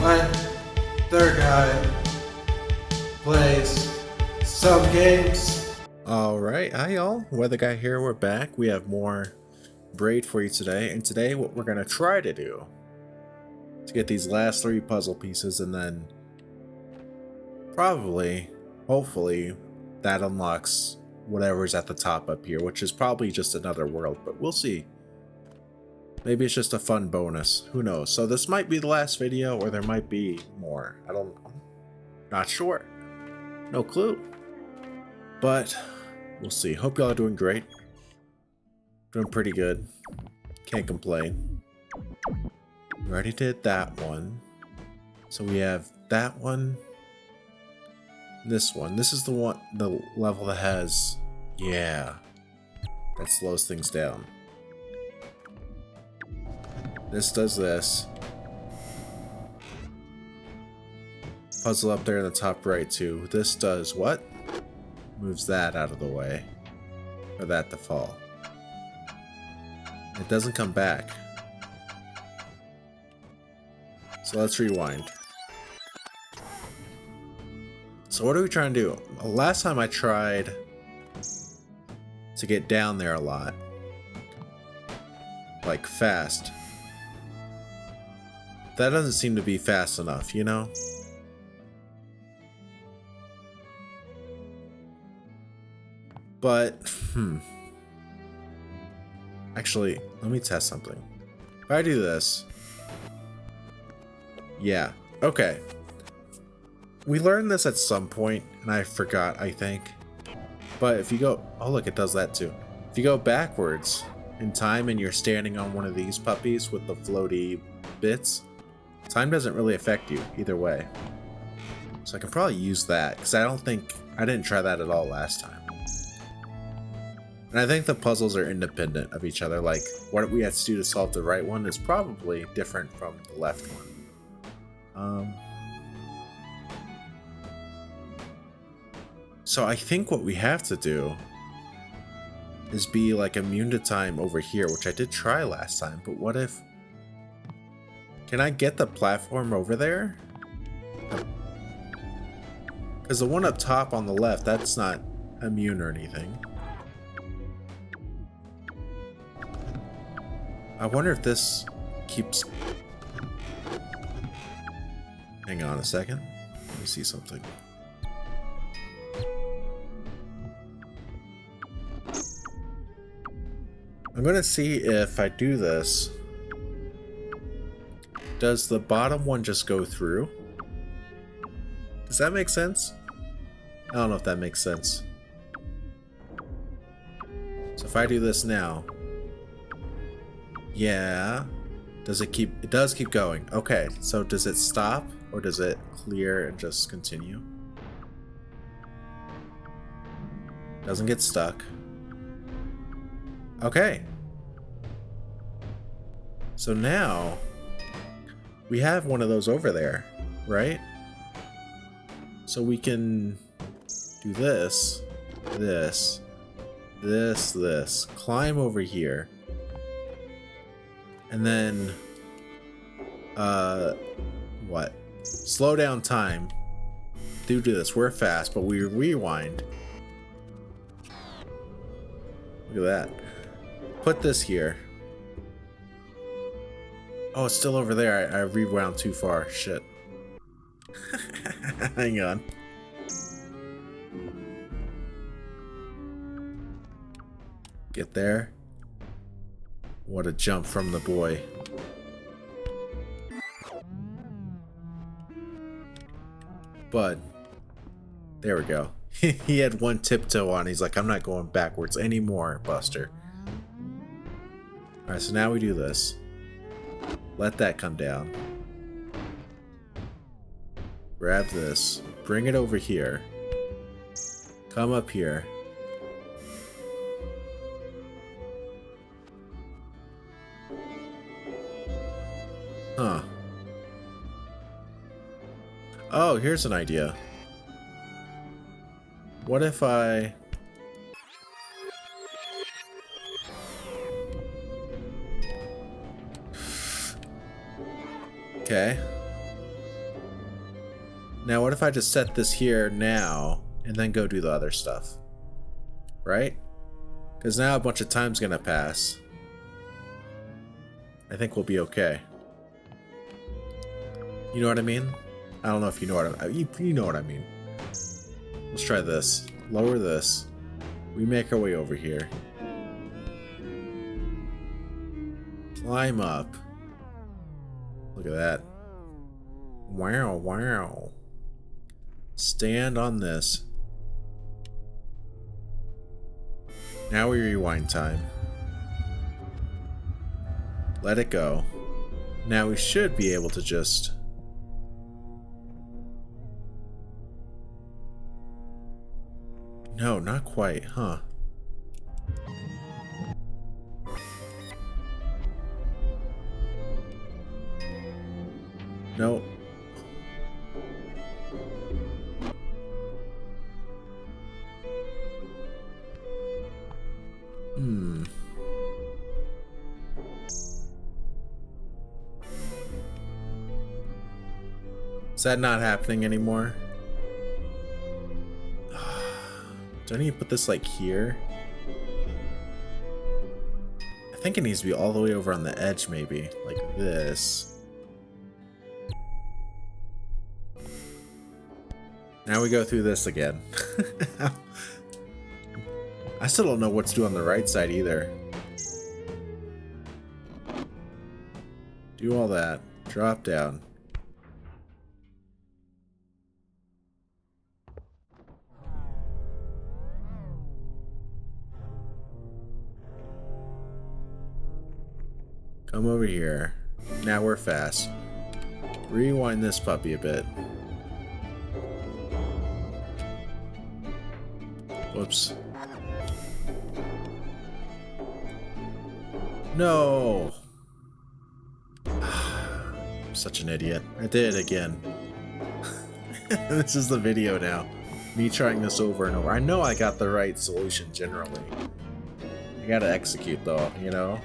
when their guy plays some games. Alright, hi y'all, Weather Guy here, we're back. We have more Braid for you today, and today what we're gonna try to do to get these last 3 puzzle pieces, and then probably, hopefully, that unlocks whatever's at the top up here, which is probably just another world, but we'll see. Maybe it's just a fun bonus, who knows. So this might be the last video, or there might be more. I'm not sure. No clue. But we'll see. Hope y'all are doing great. Doing pretty good. Can't complain. We already did that one. So we have that one. This one. This is the level that has, yeah, that slows things down. This does this. Puzzle up there in the top right too. This does what? Moves that out of the way for that to fall. It doesn't come back. So let's rewind. So what are we trying to do? Last time I tried to get down there a lot. Like fast. That doesn't seem to be fast enough, you know? But, actually, let me test something. If I do this... Yeah, okay. We learned this at some point, and I forgot, I think. But if you go... Oh, look, it does that too. If you go backwards in time and you're standing on one of these puppies with the floaty bits, time doesn't really affect you either way. So I can probably use that, because I didn't try that at all last time. And I think the puzzles are independent of each other, like what we had to do to solve the right one is probably different from the left one. So I think what we have to do is be like immune to time over here, which I did try last time, but what if... Can I get the platform over there? Because the one up top on the left, that's not immune or anything. I wonder if this keeps... Hang on a second. Let me see something. I'm gonna see if I do this. Does the bottom one just go through? Does that make sense? I don't know if that makes sense. So if I do this now... Yeah. Does it keep... It does keep going. Okay, so does it stop? Or does it clear and just continue? Doesn't get stuck. Okay. So now... We have one of those over there, right? So we can do this, this, this. Climb over here. And then, what? Slow down time. Do this. We're fast, but we rewind. Look at that. Put this here. Oh, it's still over there. I rewound too far. Shit. Hang on. Get there. What a jump from the boy. But there we go. He had one tiptoe on. He's like, I'm not going backwards anymore, Buster. Alright, so now we do this. Let that come down. Grab this. Bring it over here. Come up here. Huh. Oh, here's an idea. What if I... Okay. Now, what if I just set this here now and then go do the other stuff? Right? Because now a bunch of time's gonna pass. I think we'll be okay. You know what I mean? I don't know if you know what I mean. You know what I mean. Let's try this. Lower this. We make our way over here. Climb up. Look at that. Wow, wow. Stand on this. Now we rewind time. Let it go. Now we should be able to just... No, not quite, huh? No. Is that not happening anymore? Do I need to put this like here? I think it needs to be all the way over on the edge, maybe. Like this. Now we go through this again. I still don't know what to do on the right side either. Do all that. Drop down. Come over here. Now we're fast. Rewind this puppy a bit. Whoops. No! I'm such an idiot. I did it again. This is the video now. Me trying this over and over. I know I got the right solution generally. I gotta execute though, you know?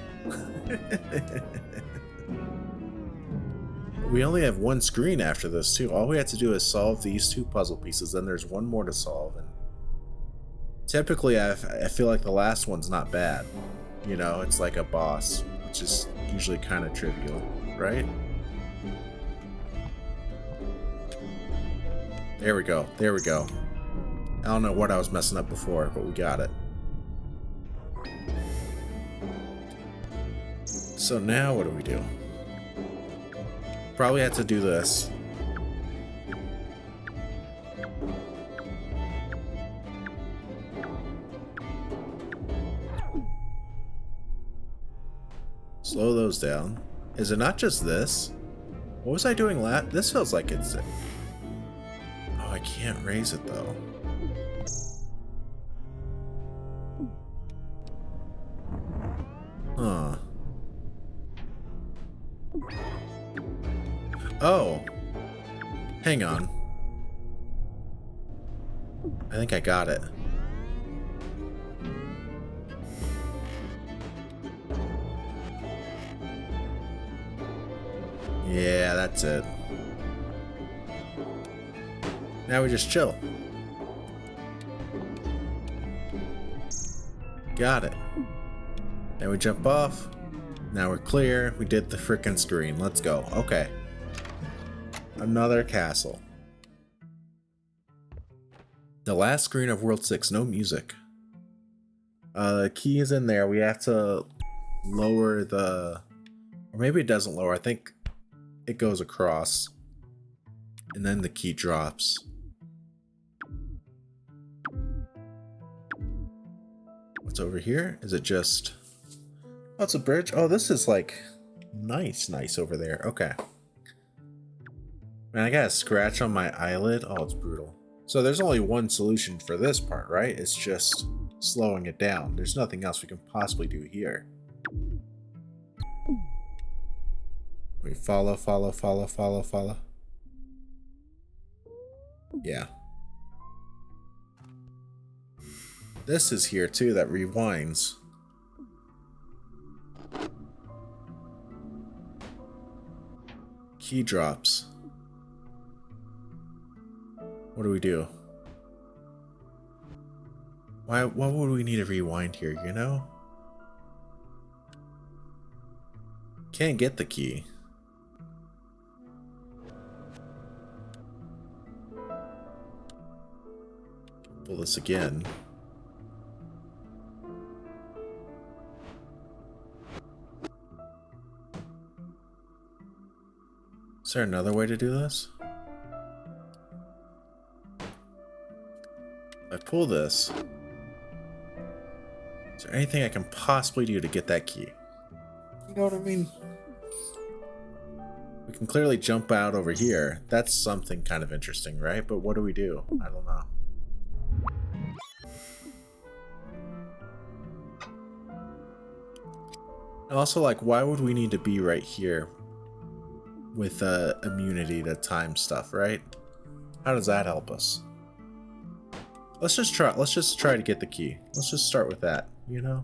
We only have one screen after this too. All we have to do is solve these two puzzle pieces, then there's one more to solve. And typically I feel like the last one's not bad. You know, it's like a boss, which is usually kind of trivial, right? There we go. There we go. I don't know what I was messing up before, but we got it. So now what do we do? Probably have to do this. Slow those down. Is it not just this? What was I doing last? This feels like it's... Oh, I can't raise it though. Huh. Oh. Hang on. I think I got it. Yeah, that's it. Now we just chill. Got it. Now we jump off. Now we're clear. We did the frickin' screen. Let's go. Okay. Another castle. The last screen of World 6. No music. The key is in there. We have to lower the... Or maybe it doesn't lower. I think it goes across. And then the key drops. What's over here? Is it just... Oh, it's a bridge? Oh, this is like... Nice over there. Okay. Man, I got a scratch on my eyelid. Oh, it's brutal. So there's only one solution for this part, right? It's just slowing it down. There's nothing else we can possibly do here. We follow. Yeah. This is here too, that rewinds. Key drops. What do we do? What would we need to rewind here, you know? Can't get the key. Pull this again. Is there another way to do this? If I pull this, is there anything I can possibly do to get that key? You know what I mean? We can clearly jump out over here. That's something kind of interesting, right? But what do we do? I don't know. And also, like, why would we need to be right here with immunity to time stuff, right? How does that help us? Let's just try to get the key. Let's just start with that, you know?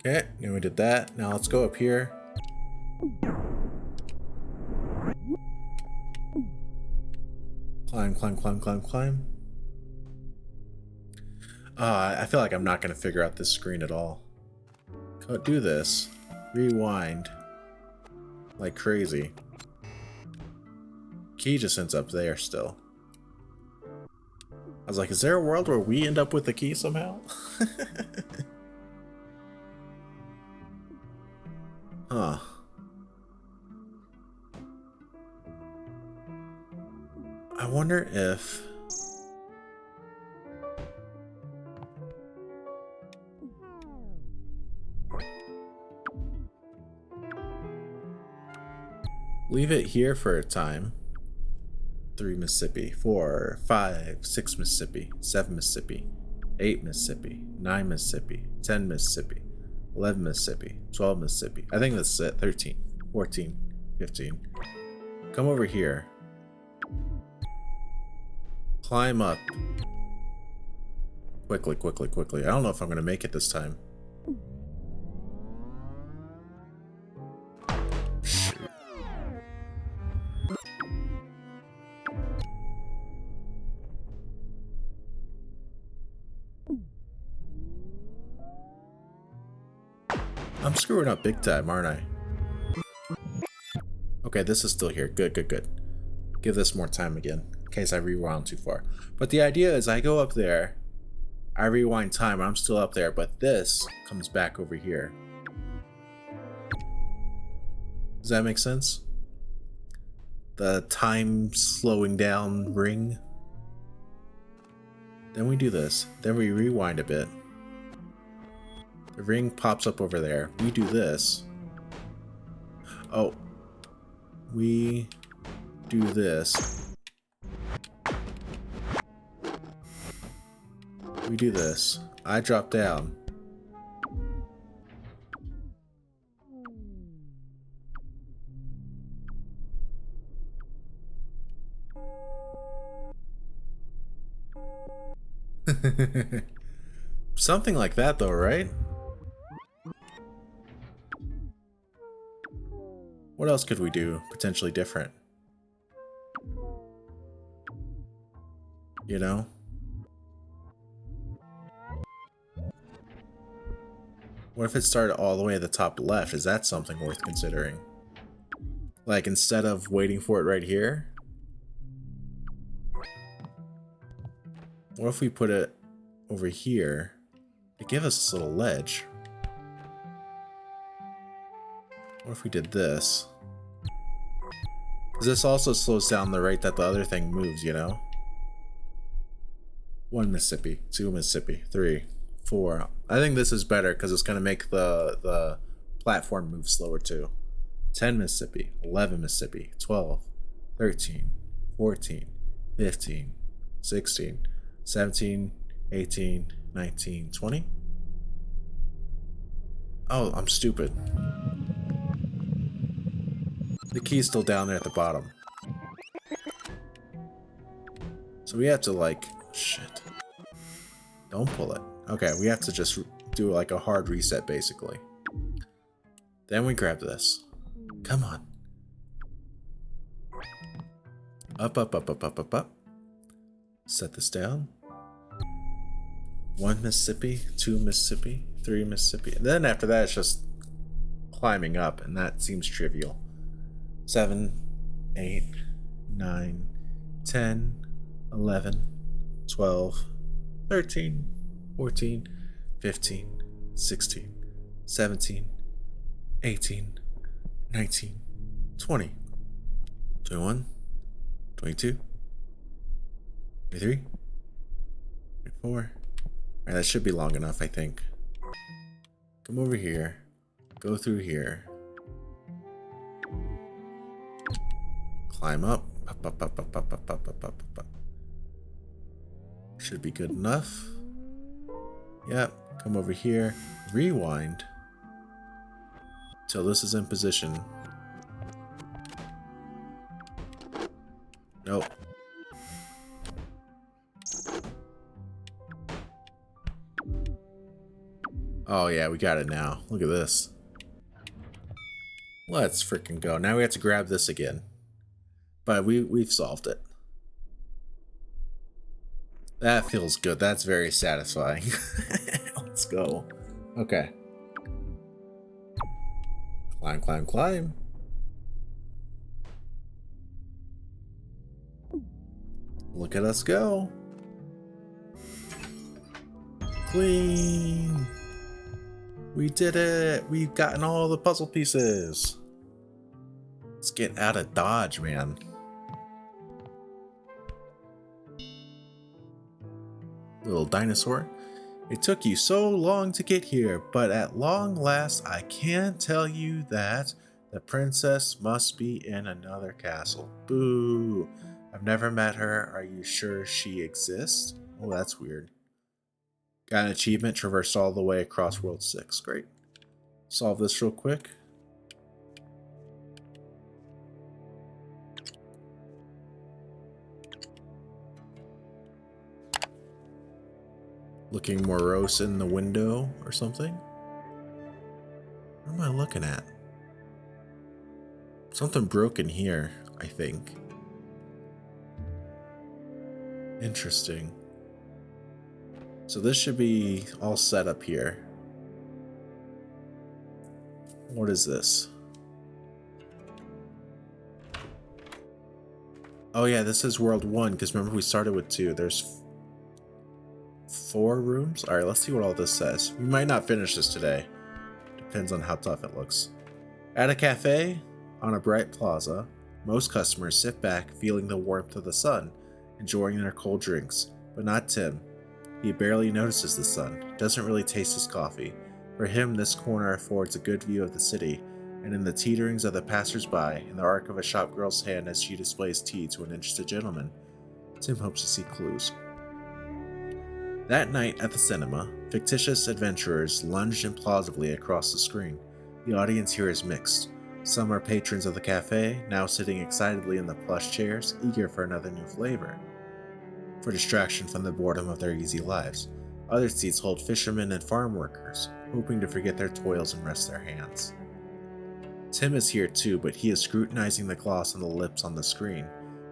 Okay, now we did that. Now let's go up here. Climb, climb, climb, climb, climb. I feel like I'm not going to figure out this screen at all. Do this. Rewind. Like crazy. Key just ends up there still. I was like, is there a world where we end up with the key somehow? Huh. I wonder if... leave it here for a time. 3 Mississippi, 4, 5, 6 Mississippi, 7 Mississippi, 8 Mississippi, 9 Mississippi, 10 Mississippi, 11 Mississippi, 12 Mississippi. I think that's it. 13, 14, 15. Come over here. Climb up. Quickly, quickly, quickly. I don't know if I'm going to make it this time. Shoot. I'm screwing up big time, aren't I? Okay, this is still here. Good, good, good. Give this more time again, in case I rewound too far. But the idea is I go up there, I rewind time, and I'm still up there, but this comes back over here. Does that make sense? The time slowing down ring. Then we do this. Then we rewind a bit. The ring pops up over there. We do this. Oh. We do this. We do this. I drop down. Something like that though, right? What else could we do potentially different? You know? What if it started all the way at the top left? Is that something worth considering? Like, instead of waiting for it right here? What if we put it over here to give us this little ledge? What if we did this? Because this also slows down the rate that the other thing moves, you know? 1 Mississippi, 2 Mississippi, 3, 4. I think this is better because it's going to make the platform move slower too. 10 Mississippi, 11 Mississippi, 12, 13, 14, 15, 16, 17, 18, 19, 20. Oh, I'm stupid. The key's still down there at the bottom. So we have to like... Shit. Don't pull it. Okay, we have to just do like a hard reset basically. Then we grab this. Come on. Up, up, up, up, up, up, up. Set this down. 1 Mississippi, 2 Mississippi, 3 Mississippi. And then after that, it's just climbing up, and that seems trivial. 7, 8, 9, 10, 11, 12, 13, 14, 15, 16, 17, 18, 19, 20, 21, 22, 23, 24. Alright, that should be long enough, I think. Come over here. Go through here. Climb up. Up, up, up, up, up, up, up, up, up, up. Should be good enough. Yep. Come over here. Rewind. Till this is in position. Nope. Oh yeah, we got it now. Look at this. Let's freaking go. Now we have to grab this again. But we've solved it. That feels good. That's very satisfying. Let's go. Okay. Climb, climb, climb. Look at us go. Clean. We did it. We've gotten all the puzzle pieces. Let's get out of Dodge, man. Little dinosaur. It took you so long to get here, but at long last I can tell you that the princess must be in another castle. Boo. I've never met her. Are you sure she exists? Oh, that's weird. Got an achievement, traversed all the way across World 6. Great. Solve this real quick. Looking morose in the window or something? What am I looking at? Something broken here, I think. Interesting. So this should be all set up here. What is this? Oh yeah, this is World 1, because remember we started with 2. There's 4 rooms? Alright, let's see what all this says. We might not finish this today. Depends on how tough it looks. At a cafe on a bright plaza, most customers sit back feeling the warmth of the sun, enjoying their cold drinks, but not Tim. He barely notices the sun, doesn't really taste his coffee. For him, this corner affords a good view of the city, and in the teeterings of the passers-by, in the arc of a shopgirl's hand as she displays tea to an interested gentleman, Tim hopes to see clues. That night at the cinema, fictitious adventurers lunge implausibly across the screen. The audience here is mixed. Some are patrons of the cafe, now sitting excitedly in the plush chairs, eager for another new flavor, for distraction from the boredom of their easy lives. Other seats hold fishermen and farm workers, hoping to forget their toils and rest their hands. Tim is here too, but he is scrutinizing the gloss on the lips on the screen,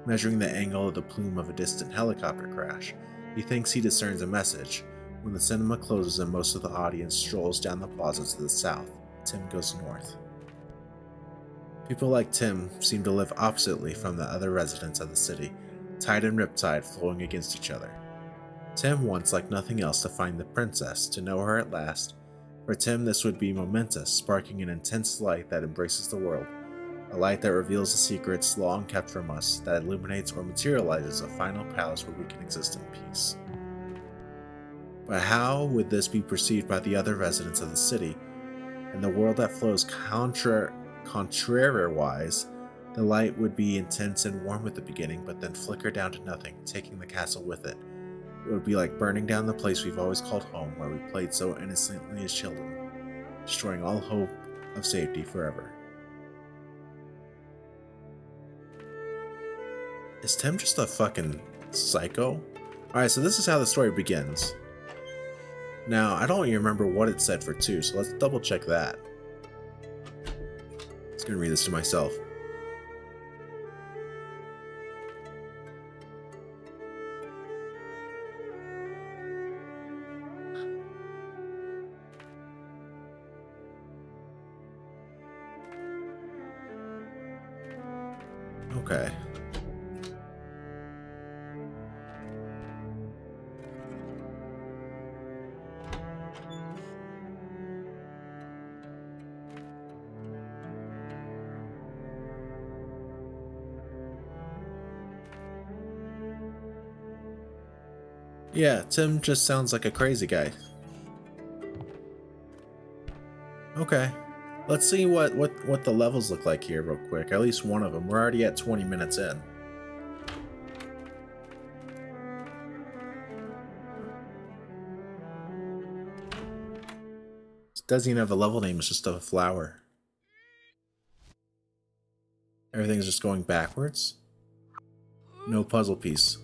measuring the angle of the plume of a distant helicopter crash. He thinks he discerns a message. When the cinema closes and most of the audience strolls down the plaza to the south, Tim goes north. People like Tim seem to live oppositely from the other residents of the city, tide and riptide flowing against each other. Tim wants like nothing else to find the princess, to know her at last. For Tim this would be momentous, sparking an intense light that embraces the world, a light that reveals the secrets long kept from us, that illuminates or materializes a final palace where we can exist in peace. But how would this be perceived by the other residents of the city? In the world that flows contrary-wise, the light would be intense and warm at the beginning, but then flicker down to nothing, taking the castle with it. It would be like burning down the place we've always called home, where we played so innocently as children, destroying all hope of safety forever. Is Tim just a fucking Psycho? Alright, so this is how the story begins. Now, I don't even remember what it said for 2, so let's double check that. I'm just gonna read this to myself. Okay. Yeah, Tim just sounds like a crazy guy. Okay. Let's see what the levels look like here real quick. At least one of them. We're already at 20 minutes in. It doesn't even have a level name, it's just a flower. Everything's just going backwards. No puzzle piece.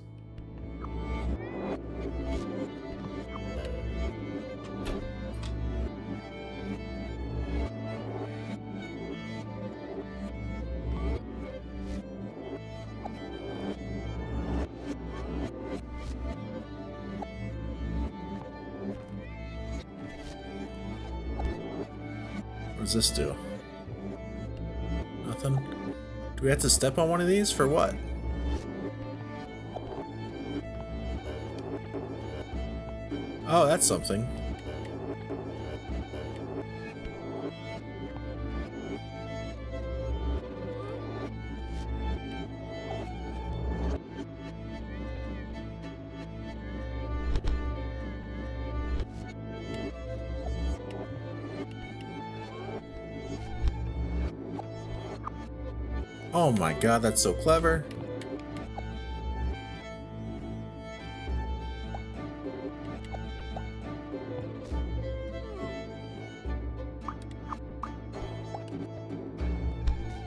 What does this do? Nothing? Do we have to step on one of these for what? Oh, that's something. Oh my god, that's so clever.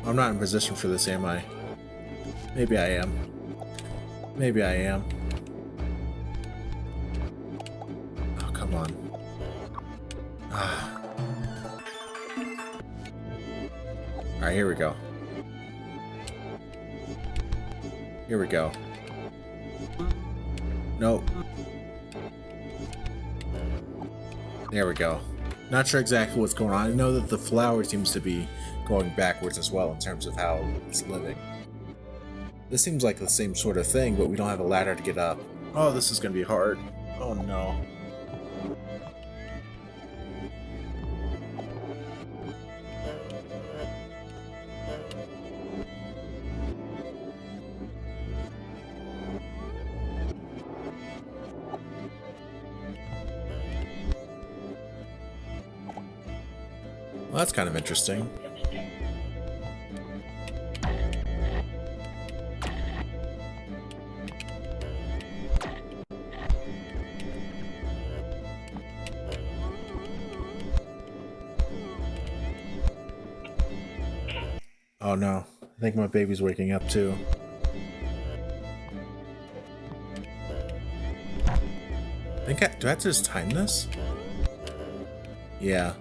I'm not in position for this, am I? Maybe I am. Maybe I am. Oh, come on. Ah. Alright, here we go. Here we go. Nope. There we go. Not sure exactly what's going on. I know that the flower seems to be going backwards as well in terms of how it's living. This seems like the same sort of thing, but we don't have a ladder to get up. Oh, this is gonna be hard. Oh no. Well, that's kind of interesting. Oh no, I think my baby's waking up too. Do I have to just time this? Yeah.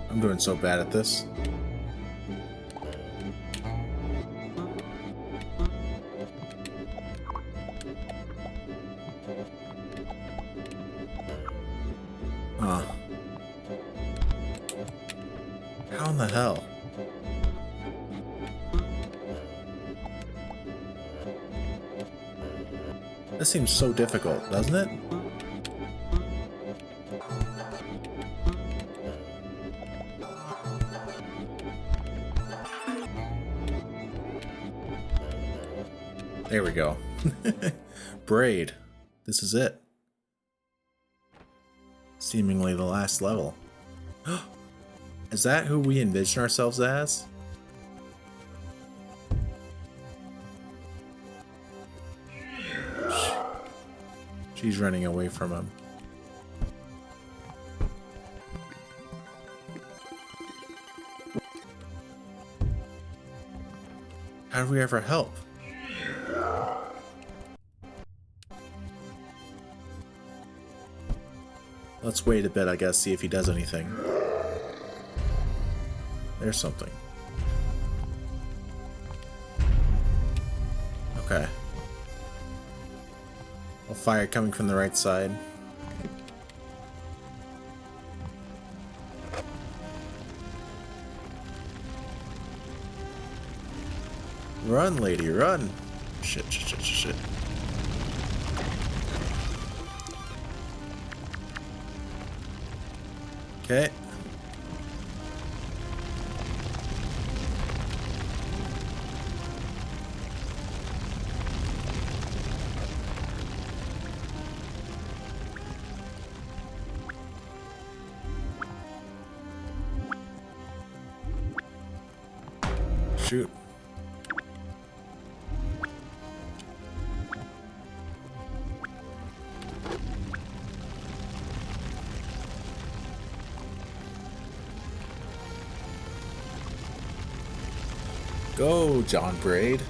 I'm doing so bad at this. Huh. How in the hell? This seems so difficult, doesn't it? There we go. Braid. This is it. Seemingly the last level. Is that who we envision ourselves as? She's running away from him. How do we ever help? Let's wait a bit, I guess, see if he does anything. There's something. Okay. A fire coming from the right side. Run, lady, run! Shit, shit, shit, shit, shit. Okay. Shoot. Go, John Braid.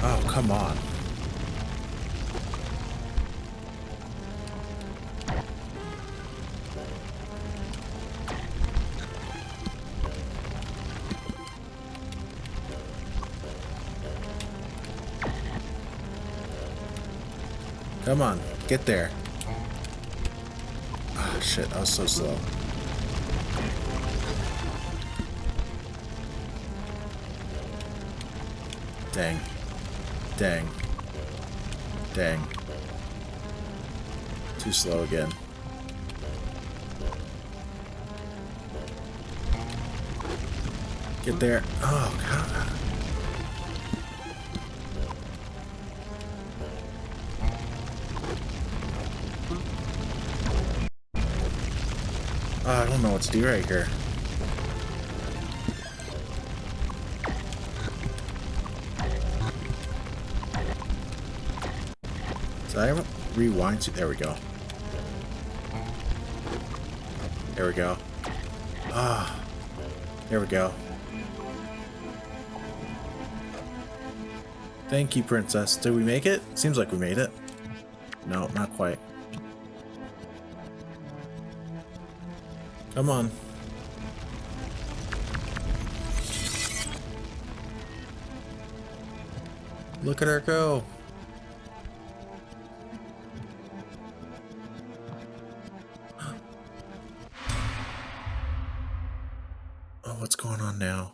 Oh, come on. Come on, get there. Oh, shit, I was so slow. Dang. Dang. Dang. Too slow again. Get there. Oh, God. I don't know what to do right here. Did I rewind to? There we go. There we go. Ah, there we go. Thank you, princess. Did we make it? Seems like we made it. No, not quite. Come on. Look at her go. Oh, what's going on now?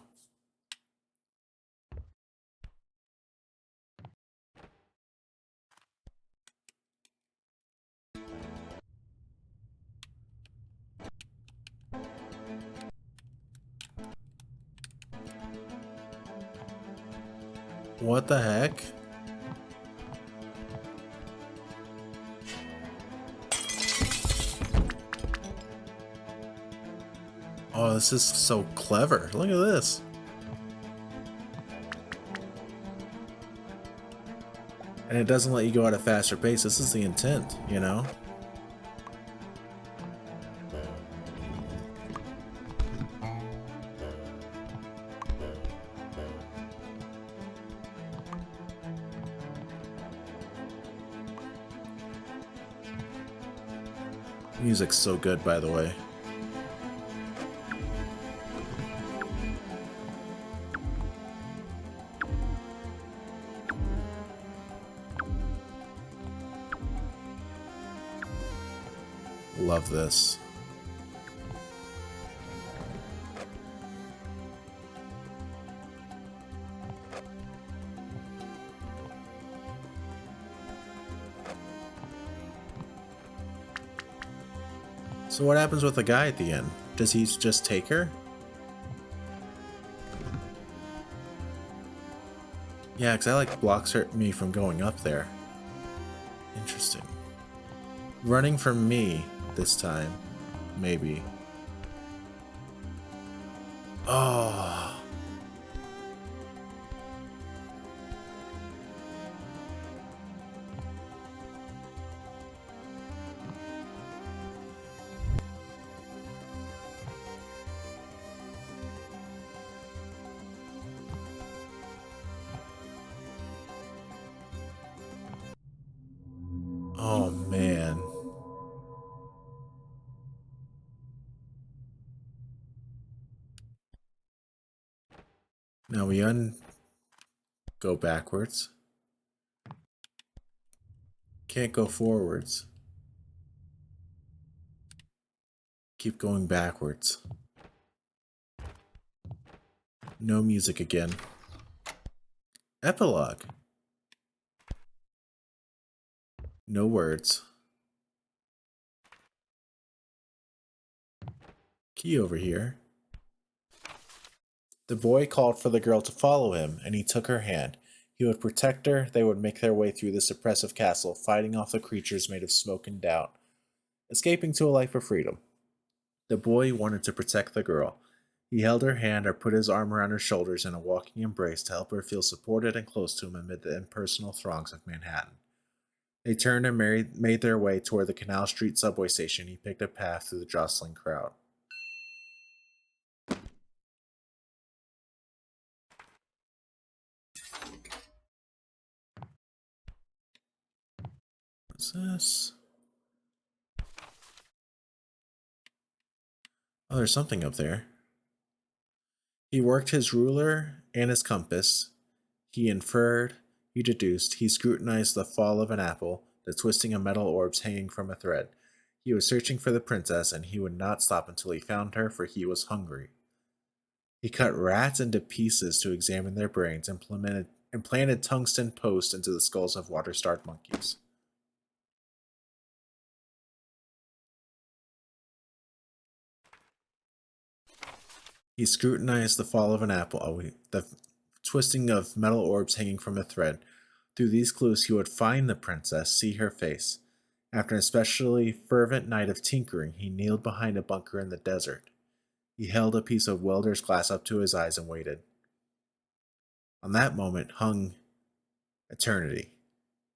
What the heck? Oh, this is so clever. Look at this. And it doesn't let you go at a faster pace. This is the intent, you know? Music's so good, by the way. Love this. So what happens with the guy at the end? Does he just take her? Yeah, because that like blocks me from going up there. Interesting. Running from me this time. Maybe. Oh. Oh man. Now we go backwards. Can't go forwards. Keep going backwards. No music again. Epilogue. No words. Key over here. The boy called for the girl to follow him, and he took her hand. He would protect her. They would make their way through this oppressive castle, fighting off the creatures made of smoke and doubt, escaping to a life of freedom. The boy wanted to protect the girl. He held her hand or put his arm around her shoulders in a walking embrace to help her feel supported and close to him amid the impersonal throngs of Manhattan. They turned and made their way toward the Canal Street subway station. He picked a path through the jostling crowd. What's this? Oh, there's something up there. He worked his ruler and his compass. He inferred, he deduced, he scrutinized the fall of an apple, the twisting of metal orbs hanging from a thread. He was searching for the princess, and he would not stop until he found her, for he was hungry. He cut rats into pieces to examine their brains, implanted tungsten posts into the skulls of water-starved monkeys. He scrutinized the fall of an apple, the twisting of metal orbs hanging from a thread. Through these clues, he would find the princess, see her face. After an especially fervent night of tinkering, he kneeled behind a bunker in the desert. He held a piece of welder's glass up to his eyes and waited. On that moment hung eternity.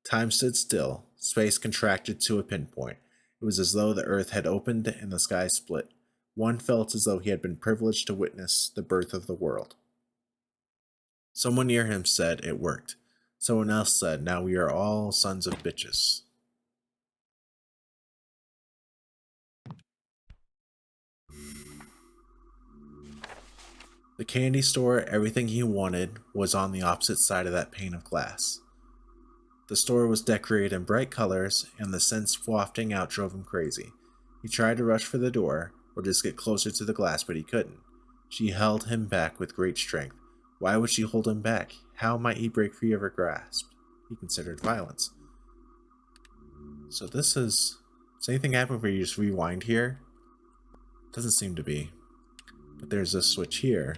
Time stood still, space contracted to a pinpoint. It was as though the earth had opened and the sky split. One felt as though he had been privileged to witness the birth of the world. Someone near him said, "It worked." Someone else said, "Now we are all sons of bitches." The candy store, everything he wanted, was on the opposite side of that pane of glass. The store was decorated in bright colors, and the scents wafting out drove him crazy. He tried to rush for the door, or just get closer to the glass, but he couldn't. She held him back with great strength. Why would she hold him back? How might he break free of her grasp? He considered violence. So this is... Does anything happen where you just rewind here? Doesn't seem to be. But there's a switch here.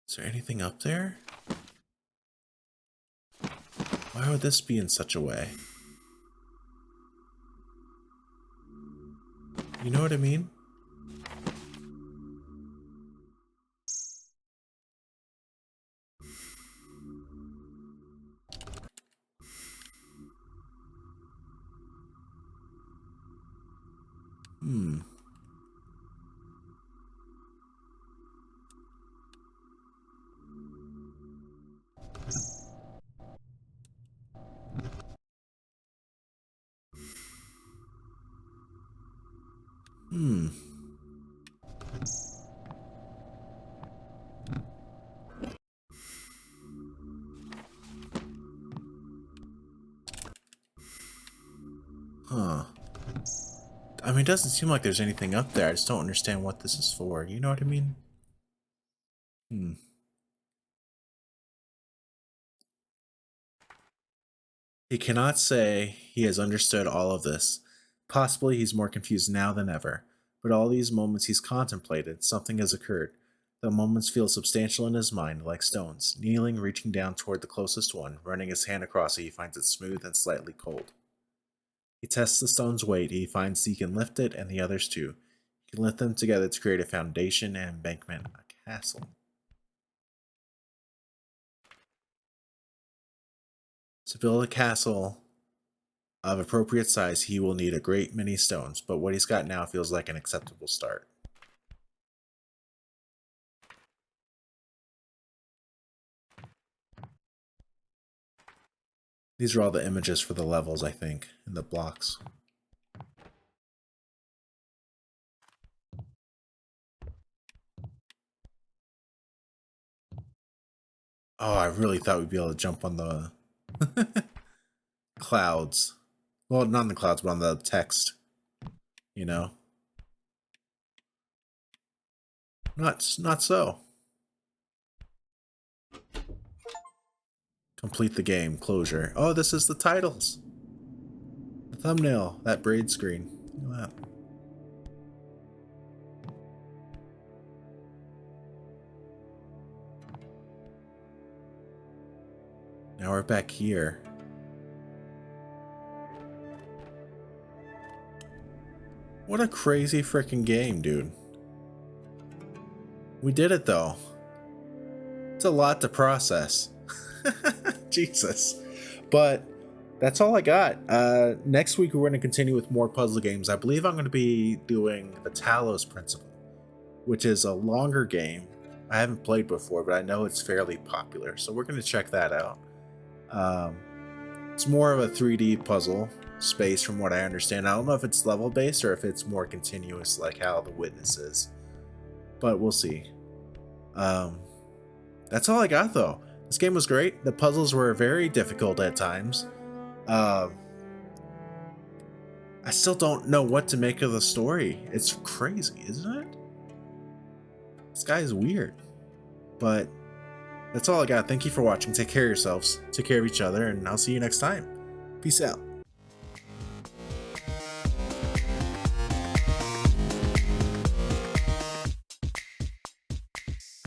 Is there anything up there? Why would this be in such a way? You know what I mean? Hmm. Hmm. Huh. I mean, it doesn't seem like there's anything up there. I just don't understand what this is for. You know what I mean? Hmm. He cannot say he has understood all of this. Possibly he's more confused now than ever. But all these moments he's contemplated, something has occurred. The moments feel substantial in his mind, like stones. Kneeling, reaching down toward the closest one, running his hand across it, he finds it smooth and slightly cold. He tests the stone's weight, he finds he can lift it and the others too. He can lift them together to create a foundation, an embankment, a castle. To build a castle of appropriate size, he will need a great many stones, but what he's got now feels like an acceptable start. These are all the images for the levels, I think, and the blocks. Oh, I really thought we'd be able to jump on the clouds. Well, not on the clouds, but on the text. You know? Not so. Complete the game. Closure. Oh, this is the titles. The thumbnail. That Braid screen. Look at that. Now we're back here. What a crazy freaking game, dude. We did it, though. It's a lot to process. Jesus. But that's all I got. Next week, we're going to continue with more puzzle games. I believe I'm going to be doing the Talos Principle, which is a longer game. I haven't played before, but I know it's fairly popular. So we're going to check that out. It's more of a 3D puzzle space from what I understand. I don't know if it's level based or if it's more continuous like how The Witness is, but we'll see. That's all I got though. This game was great. The puzzles were very difficult at times. I still don't know what to make of the story. It's crazy, isn't it? This guy is weird. But that's all I got. Thank you for watching. Take care of yourselves. Take care of each other, and I'll see you next time. Peace out.